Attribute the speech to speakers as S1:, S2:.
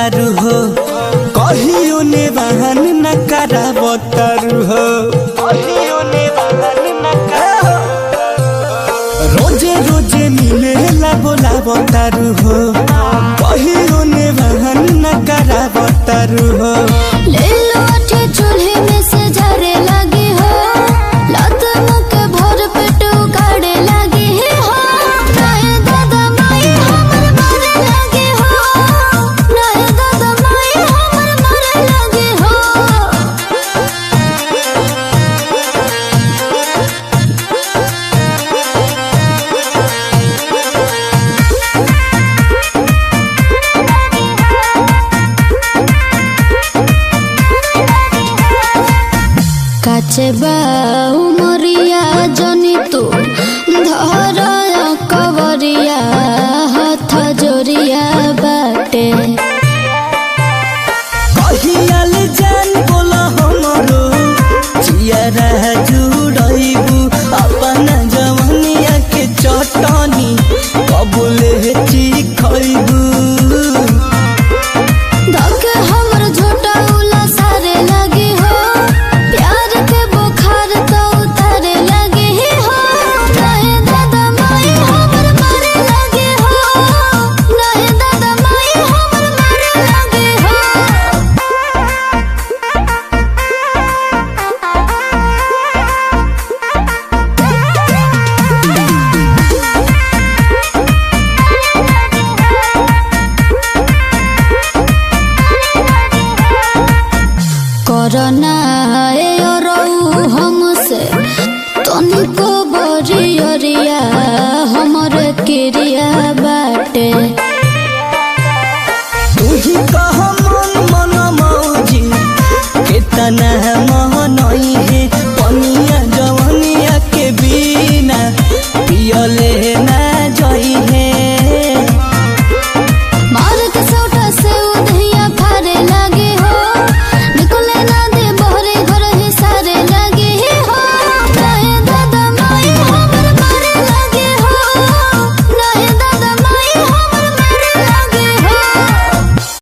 S1: तारू हो कहियो ने बहन न करावतारू हो कहियो ने बहन न रोजे रोजे मिले ला बोलावतारू हो कहियो ने बहन न करावतारू हो
S2: ले लो आटे चूल्हे में से झरे लगी हो लात मुख भर पेट उगाड़े लगी हो नाय दादा माई हमर मारे लगी हो नाय दादा माई हमर मारे लगी हो काचे बा उमरिया जनी तू धरा